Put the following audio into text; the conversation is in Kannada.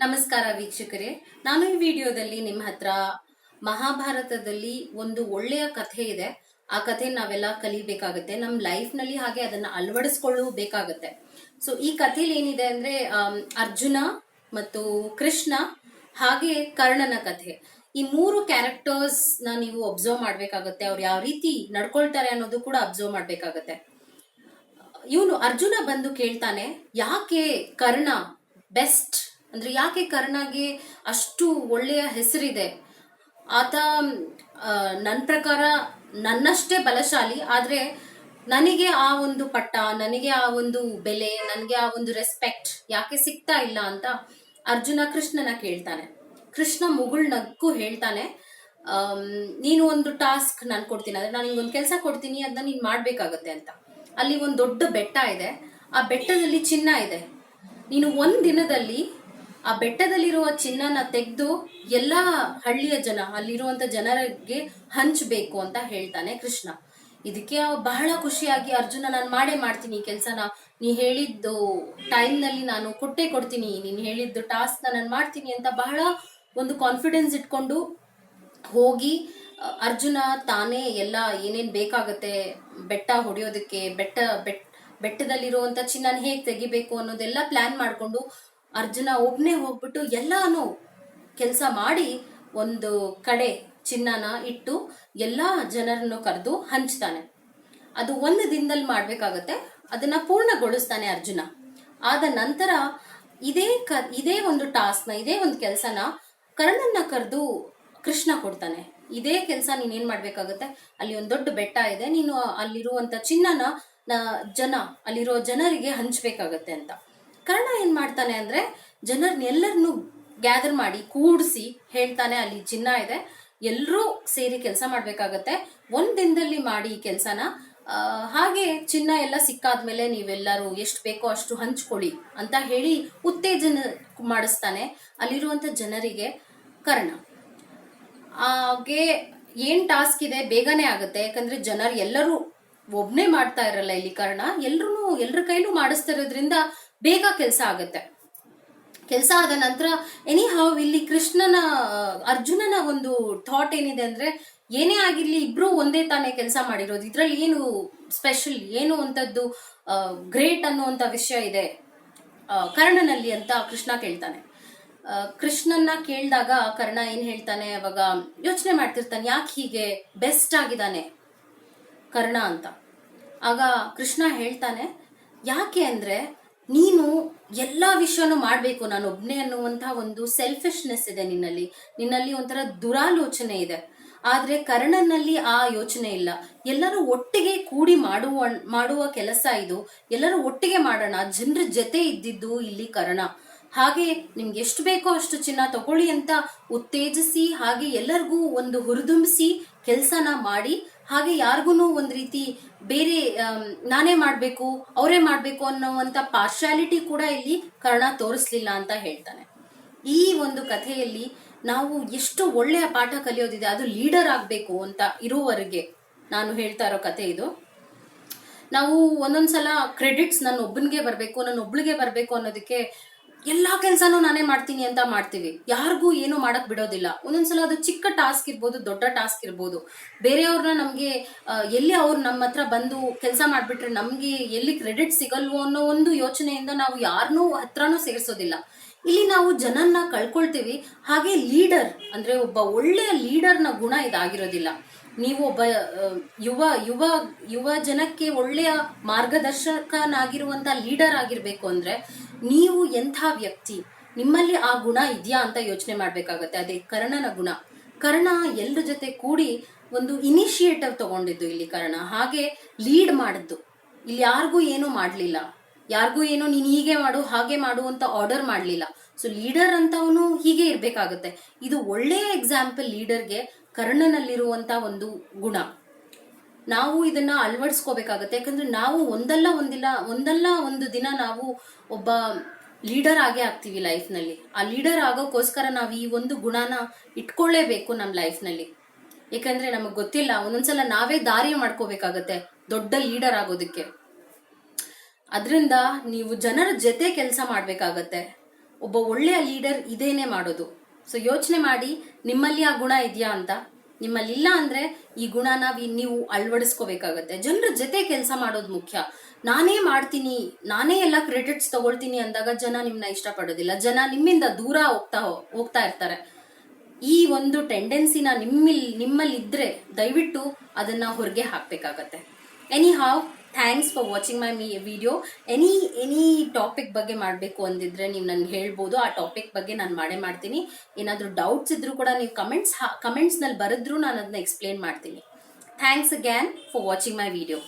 ನಮಸ್ಕಾರ ವೀಕ್ಷಕರೇ, ನಾನು ಈ ವಿಡಿಯೋದಲ್ಲಿ ನಿಮ್ಮ ಹತ್ರ ಮಹಾಭಾರತದಲ್ಲಿ ಒಂದು ಒಳ್ಳೆಯ ಕಥೆ ಇದೆ. ಆ ಕಥೆ ನಾವೆಲ್ಲ ಕಲಿಬೇಕಾಗತ್ತೆ ನಮ್ಮ ಲೈಫ್ ನಲ್ಲಿ, ಹಾಗೆ ಅದನ್ನ ಅಳವಡಿಸ್ಕೊಳ್ಳಬೇಕಾಗತ್ತೆ. ಸೊ ಈ ಕಥೆಯಲ್ಲಿ ಏನಿದೆ ಅಂದ್ರೆ ಅರ್ಜುನ ಮತ್ತು ಕೃಷ್ಣ ಹಾಗೆ ಕರ್ಣನ ಕಥೆ. ಈ ಮೂರು ಕ್ಯಾರೆಕ್ಟರ್ಸ್ ನ ನೀವು ಅಬ್ಸರ್ವ್ ಮಾಡ್ಬೇಕಾಗತ್ತೆ. ಅವ್ರು ಯಾವ ರೀತಿ ನಡ್ಕೊಳ್ತಾರೆ ಅನ್ನೋದು ಕೂಡ ಅಬ್ಸರ್ವ್ ಮಾಡ್ಬೇಕಾಗತ್ತೆ. ಇವನು ಅರ್ಜುನ ಬಂದು ಕೇಳ್ತಾನೆ, ಯಾಕೆ ಕರ್ಣ ಬೆಸ್ಟ್ ಅಂದ್ರೆ ಯಾಕೆ ಕರ್ಣಗೆ ಅಷ್ಟು ಒಳ್ಳೆಯ ಹೆಸರಿದೆ? ಆತ ನನ್ನ ಪ್ರಕಾರ ನನ್ನಷ್ಟೇ ಬಲಶಾಲಿ, ಆದ್ರೆ ನನಗೆ ಆ ಒಂದು ಪಟ್ಟ, ನನಗೆ ಆ ಒಂದು ಬೆಲೆ, ನನಗೆ ಆ ಒಂದು ರೆಸ್ಪೆಕ್ಟ್ ಯಾಕೆ ಸಿಗ್ತಾ ಇಲ್ಲ ಅಂತ ಅರ್ಜುನ ಕೃಷ್ಣನ ಕೇಳ್ತಾನೆ. ಕೃಷ್ಣ ಮುಗುಳ್ನಕ್ಕೂ ಹೇಳ್ತಾನೆ, ನೀನು ಒಂದು ಟಾಸ್ಕ್ ನಾನು ಕೊಡ್ತೀನಿ, ಅಂದ್ರೆ ನಾನು ನಿಂಗೊಂದು ಕೆಲಸ ಕೊಡ್ತೀನಿ, ಅದನ್ನ ನೀನ್ ಮಾಡ್ಬೇಕಾಗತ್ತೆ ಅಂತ. ಅಲ್ಲಿ ಒಂದು ದೊಡ್ಡ ಬೆಟ್ಟ ಇದೆ, ಆ ಬೆಟ್ಟದಲ್ಲಿ ಚಿನ್ನ ಇದೆ. ನೀನು ಒಂದ್ ದಿನದಲ್ಲಿ ಆ ಬೆಟ್ಟದಲ್ಲಿರುವ ಚಿನ್ನನ ತೆಗೆದು ಎಲ್ಲಾ ಹಳ್ಳಿಯ ಜನ, ಅಲ್ಲಿರುವಂತ ಜನರಿಗೆ ಹಂಚಬೇಕು ಅಂತ ಹೇಳ್ತಾನೆ ಕೃಷ್ಣ. ಇದಕ್ಕೆ ಬಹಳ ಖುಷಿಯಾಗಿ ಅರ್ಜುನ, ನಾನು ಮಾಡೇ ಮಾಡ್ತೀನಿ ಈ ಕೆಲ್ಸನ, ನೀ ಹೇಳಿದ್ದು ಟೈಮ್ ನಲ್ಲಿ ನಾನು ಕೊಟ್ಟೇ ಕೊಡ್ತೀನಿ, ನೀನ್ ಹೇಳಿದ್ದು ಟಾಸ್ಕ್ ನಾನು ಮಾಡ್ತೀನಿ ಅಂತ ಬಹಳ ಒಂದು ಕಾನ್ಫಿಡೆನ್ಸ್ ಇಟ್ಕೊಂಡು ಹೋಗಿ ಅರ್ಜುನ ತಾನೇ ಎಲ್ಲ ಏನೇನ್ ಬೇಕಾಗತ್ತೆ ಬೆಟ್ಟ ಹೊಡೆಯೋದಕ್ಕೆ, ಬೆಟ್ಟದಲ್ಲಿರುವಂತ ಚಿನ್ನನ ಹೇಗ್ ತೆಗಿಬೇಕು ಅನ್ನೋದೆಲ್ಲ ಪ್ಲಾನ್ ಮಾಡ್ಕೊಂಡು ಅರ್ಜುನ ಒಬ್ನೇ ಹೋಗ್ಬಿಟ್ಟು ಎಲ್ಲಾನು ಕೆಲಸ ಮಾಡಿ ಒಂದು ಕಡೆ ಚಿನ್ನನ ಇಟ್ಟು ಎಲ್ಲಾ ಜನರನ್ನು ಕರೆದು ಹಂಚ್ತಾನೆ. ಅದು ಒಂದು ದಿನದಲ್ಲಿ ಮಾಡ್ಬೇಕಾಗತ್ತೆ, ಅದನ್ನ ಪೂರ್ಣಗೊಳಿಸ್ತಾನೆ ಅರ್ಜುನ. ಆದ ನಂತರ ಇದೇ ಒಂದು ಟಾಸ್ಕ್ನ, ಇದೇ ಒಂದು ಕೆಲಸನ ಕರ್ಣನ್ನ ಕರೆದು ಕೃಷ್ಣ ಕೊಡ್ತಾನೆ. ಇದೇ ಕೆಲಸ ನೀನ್ ಏನ್ ಮಾಡ್ಬೇಕಾಗತ್ತೆ, ಅಲ್ಲಿ ಒಂದು ದೊಡ್ಡ ಬೆಟ್ಟ ಇದೆ, ನೀನು ಅಲ್ಲಿರುವಂತ ಚಿನ್ನನ ಅಲ್ಲಿರೋ ಜನರಿಗೆ ಹಂಚ್ಬೇಕಾಗತ್ತೆ ಅಂತ. ಕರ್ಣ ಏನ್ ಮಾಡ್ತಾನೆ ಅಂದ್ರೆ ಜನರನ್ನೆಲ್ಲರನ್ನು ಗ್ಯಾದರ್ ಮಾಡಿ ಕೂಡಿಸಿ ಹೇಳ್ತಾನೆ, ಅಲ್ಲಿ ಚಿನ್ನ ಇದೆ, ಎಲ್ರೂ ಸೇರಿ ಕೆಲಸ ಮಾಡ್ಬೇಕಾಗತ್ತೆ, ಒಂದ್ ದಿನದಲ್ಲಿ ಮಾಡಿ ಈ ಕೆಲ್ಸನ. ಹಾಗೆ ಚಿನ್ನ ಎಲ್ಲ ಸಿಕ್ಕಾದ್ಮೇಲೆ ನೀವೆಲ್ಲರೂ ಎಷ್ಟು ಬೇಕೋ ಅಷ್ಟು ಹಂಚ್ಕೊಳ್ಳಿ ಅಂತ ಹೇಳಿ ಉತ್ತೇಜನ ಮಾಡಿಸ್ತಾನೆ ಅಲ್ಲಿರುವಂತ ಜನರಿಗೆ ಕರ್ಣ. ಹಾಗೆ ಏನ್ ಟಾಸ್ಕ್ ಇದೆ ಬೇಗನೆ ಆಗುತ್ತೆ, ಯಾಕಂದ್ರೆ ಜನರು ಎಲ್ಲರೂ ಒಬ್ನೇ ಮಾಡ್ತಾ ಇರಲ್ಲ ಇಲ್ಲಿ ಕರ್ಣ, ಎಲ್ರ ಕೈಲೂ ಮಾಡಿಸ್ತಾ ಇರೋದ್ರಿಂದ ಬೇಗ ಕೆಲಸ ಆಗತ್ತೆ. ಕೆಲಸ ಆದ ನಂತರ ಹಾವ್ ಇಲ್ಲಿ ಅರ್ಜುನನ ಒಂದು ಥಾಟ್ ಏನಿದೆ ಅಂದ್ರೆ, ಏನೇ ಆಗಿರ್ಲಿ ಇಬ್ರು ಒಂದೇ ತಾನೇ ಕೆಲಸ ಮಾಡಿರೋದು, ಇದ್ರಲ್ಲಿ ಏನು ಸ್ಪೆಷಲ್, ಏನು ಅಂತದ್ದು ಗ್ರೇಟ್ ಅನ್ನುವಂತ ವಿಷಯ ಇದೆ ಕರ್ಣನಲ್ಲಿ ಅಂತ ಕೃಷ್ಣ ಕೇಳ್ತಾನೆ. ಕೃಷ್ಣನ್ನ ಕೇಳಿದಾಗ ಕರ್ಣ ಏನ್ ಹೇಳ್ತಾನೆ, ಅವಾಗ ಯೋಚನೆ ಮಾಡ್ತಿರ್ತಾನೆ, ಯಾಕೆ ಹೀಗೆ ಬೆಸ್ಟ್ ಆಗಿದ್ದಾನೆ ಕರ್ಣ ಅಂತ. ಆಗ ಕೃಷ್ಣ ಹೇಳ್ತಾನೆ, ಯಾಕೆ ಅಂದ್ರೆ ನೀನು ಎಲ್ಲಾ ವಿಷಯನೂ ಮಾಡ್ಬೇಕು, ನಾನು ಒಬ್ನೇ ಅನ್ನುವಂತಹ ಒಂದು ಸೆಲ್ಫಿಶ್ನೆಸ್ ಇದೆ ನಿನ್ನಲ್ಲಿ ಒಂಥರ ದುರಾಲೋಚನೆ ಇದೆ. ಆದ್ರೆ ಕರ್ಣನಲ್ಲಿ ಆ ಯೋಚನೆ ಇಲ್ಲ. ಎಲ್ಲರೂ ಒಟ್ಟಿಗೆ ಕೂಡಿ ಮಾಡುವ ಕೆಲಸ ಇದು, ಎಲ್ಲರೂ ಒಟ್ಟಿಗೆ ಮಾಡೋಣ, ಜನರ ಜೊತೆ ಇದ್ದಿದ್ದು ಇಲ್ಲಿ ಕರ್ಣ. ಹಾಗೆ ನಿಮ್ಗೆ ಎಷ್ಟು ಬೇಕೋ ಅಷ್ಟು ಚಿನ್ನ ತಗೊಳ್ಳಿ ಅಂತ ಉತ್ತೇಜಿಸಿ, ಹಾಗೆ ಎಲ್ಲರಿಗೂ ಒಂದು ಹುರಿದುಂಬಿಸಿ ಕೆಲ್ಸನ ಮಾಡಿ, ಹಾಗೆ ಯಾರಿಗೂ ಒಂದ್ ರೀತಿ ಬೇರೆ ನಾನೇ ಮಾಡ್ಬೇಕು ಅವರೇ ಮಾಡ್ಬೇಕು ಅನ್ನೋವಂತ ಪಾರ್ಶಾಲಿಟಿ ಕೂಡ ಇಲ್ಲಿ ಕರ್ಣ ತೋರಿಸ್ಲಿಲ್ಲ ಅಂತ ಹೇಳ್ತಾನೆ. ಈ ಒಂದು ಕಥೆಯಲ್ಲಿ ನಾವು ಎಷ್ಟು ಒಳ್ಳೆಯ ಪಾಠ ಕಲಿಯೋದಿದೆ, ಅದು ಲೀಡರ್ ಆಗ್ಬೇಕು ಅಂತ ಇರುವವರೆಗೆ ನಾನು ಹೇಳ್ತಾ ಇರೋ ಕಥೆ ಇದು. ನಾವು ಒಂದೊಂದ್ಸಲ ಕ್ರೆಡಿಟ್ಸ್ ನನ್ನ ಒಬ್ಳಿಗೆ ಬರ್ಬೇಕು ಅನ್ನೋದಕ್ಕೆ ಎಲ್ಲಾ ಕೆಲ್ಸನೂ ನಾನೇ ಮಾಡ್ತೀನಿ ಅಂತ ಮಾಡ್ತೀವಿ, ಯಾರಿಗೂ ಏನು ಮಾಡಕ್ ಬಿಡೋದಿಲ್ಲ. ಒಂದೊಂದ್ಸಲ ಅದು ಚಿಕ್ಕ ಟಾಸ್ಕ್ ಇರ್ಬೋದು, ದೊಡ್ಡ ಟಾಸ್ಕ್ ಇರ್ಬೋದು, ಬೇರೆಯವ್ರನ್ನ ನಮ್ಗೆ ಎಲ್ಲಿ ಅವ್ರು ನಮ್ಮ ಹತ್ರ ಬಂದು ಕೆಲಸ ಮಾಡ್ಬಿಟ್ರೆ ನಮ್ಗೆ ಎಲ್ಲಿ ಕ್ರೆಡಿಟ್ ಸಿಗಲ್ವೋ ಅನ್ನೋ ಒಂದು ಯೋಚನೆಯಿಂದ ನಾವು ಯಾರನ್ನೂ ಹತ್ರನೂ ಸೇರಿಸೋದಿಲ್ಲ. ಇಲ್ಲಿ ನಾವು ಜನನ್ನ ಕಳ್ಕೊಳ್ತೀವಿ. ಹಾಗೆ ಲೀಡರ್ ಅಂದ್ರೆ ಒಬ್ಬ ಒಳ್ಳೆಯ ಲೀಡರ್ನ ಗುಣ ಇದಾಗಿರೋದಿಲ್ಲ. ನೀವು ಒಬ್ಬ ಯುವ ಜನಕ್ಕೆ ಒಳ್ಳೆಯ ಮಾರ್ಗದರ್ಶಕನಾಗಿರುವಂತ ಲೀಡರ್ ಆಗಿರ್ಬೇಕು ಅಂದ್ರೆ ನೀವು ಎಂಥ ವ್ಯಕ್ತಿ, ನಿಮ್ಮಲ್ಲಿ ಆ ಗುಣ ಇದೆಯಾ ಅಂತ ಯೋಚನೆ ಮಾಡ್ಬೇಕಾಗತ್ತೆ. ಅದೇ ಕರ್ಣನ ಗುಣ. ಕರ್ಣ ಎಲ್ರ ಜೊತೆ ಕೂಡಿ ಒಂದು ಇನಿಷಿಯೇಟಿವ್ ತಗೊಂಡಿದ್ದು ಇಲ್ಲಿ ಕರ್ಣ, ಹಾಗೆ ಲೀಡ್ ಮಾಡಿದ್ದು. ಇಲ್ಲಿ ಯಾರಿಗೂ ಏನೂ ಮಾಡ್ಲಿಲ್ಲ, ಯಾರಿಗೂ ಏನೋ ನೀನ್ ಹೀಗೆ ಮಾಡು ಹಾಗೆ ಮಾಡು ಅಂತ ಆರ್ಡರ್ ಮಾಡ್ಲಿಲ್ಲ. ಸೊ ಲೀಡರ್ ಅಂತವನು ಹೀಗೆ ಇರ್ಬೇಕಾಗತ್ತೆ. ಇದು ಒಳ್ಳೆಯ ಎಕ್ಸಾಂಪಲ್ ಲೀಡರ್ಗೆ ಕರ್ಣನಲ್ಲಿರುವಂತ ಒಂದು ಗುಣ. ನಾವು ಇದನ್ನ ಅಳವಡಿಸ್ಕೋಬೇಕಾಗತ್ತೆ, ಯಾಕಂದ್ರೆ ನಾವು ಒಂದಲ್ಲ ಒಂದು ದಿನ ನಾವು ಒಬ್ಬ ಲೀಡರ್ ಆಗೇ ಆಗ್ತೀವಿ ಲೈಫ್ ನಲ್ಲಿ. ಆ ಲೀಡರ್ ಆಗೋಕ್ಕೋಸ್ಕರ ನಾವು ಈ ಒಂದು ಗುಣನ ಇಟ್ಕೊಳ್ಳೇಬೇಕು ನಮ್ಮ ಲೈಫ್ ನಲ್ಲಿ. ಯಾಕಂದ್ರೆ ನಮಗ್ ಗೊತ್ತಿಲ್ಲ, ಒಂದೊಂದ್ಸಲ ನಾವೇ ದಾರಿ ಮಾಡ್ಕೋಬೇಕಾಗತ್ತೆ ದೊಡ್ಡ ಲೀಡರ್ ಆಗೋದಕ್ಕೆ. ಅದರಿಂದ ನೀವು ಜನರ ಜೊತೆ ಕೆಲಸ ಮಾಡ್ಬೇಕಾಗತ್ತೆ. ಒಬ್ಬ ಒಳ್ಳೆಯ ಲೀಡರ್ ಇದೇನೆ ಮಾಡೋದು. ಸೊ ಯೋಚನೆ ಮಾಡಿ, ನಿಮ್ಮಲ್ಲಿ ಆ ಗುಣ ಇದೆಯಾ ಅಂತ. ನಿಮ್ಮಲ್ಲಿ ಇಲ್ಲ ಅಂದ್ರೆ ಈ ಗುಣನ ನೀವು ಅಳವಡಿಸ್ಕೋಬೇಕಾಗತ್ತೆ. ಜನರ ಜೊತೆ ಕೆಲಸ ಮಾಡೋದು ಮುಖ್ಯ. ನಾನೇ ಮಾಡ್ತೀನಿ, ನಾನೇ ಎಲ್ಲ ಕ್ರೆಡಿಟ್ಸ್ ತಗೊಳ್ತೀನಿ ಅಂದಾಗ ಜನ ನಿಮ್ಮನ್ನ ಇಷ್ಟಪಡೋದಿಲ್ಲ. ಜನ ನಿಮ್ಮಿಂದ ದೂರ ಹೋಗ್ತಾ ಇರ್ತಾರೆ. ಈ ಒಂದು ಟೆಂಡೆನ್ಸಿನ ನಿಮ್ಮಲ್ಲಿ ಇದ್ರೆ ದಯವಿಟ್ಟು ಅದನ್ನ ಹೊರಗೆ ಹಾಕ್ಬೇಕಾಗತ್ತೆ. Anyhow, thanks for watching my video. Any topic ಬಗ್ಗೆ ಮಾಡಬೇಕು ಅಂದಿದ್ರೆ ನೀವು ನನ್ಗೆ ಹೇಳ್ಬೋದು. ಆ ಟಾಪಿಕ್ ಬಗ್ಗೆ ನಾನು ಮಾಡ್ತೀನಿ. ಏನಾದರೂ ಡೌಟ್ಸ್ ಇದ್ರೂ ಕೂಡ ನೀವು ಕಮೆಂಟ್ಸ್ನಲ್ಲಿ ಬರೆದ್ರೂ ನಾನು ಅದನ್ನ ಎಕ್ಸ್ಪ್ಲೇನ್ ಮಾಡ್ತೀನಿ. Thanks again for watching my video.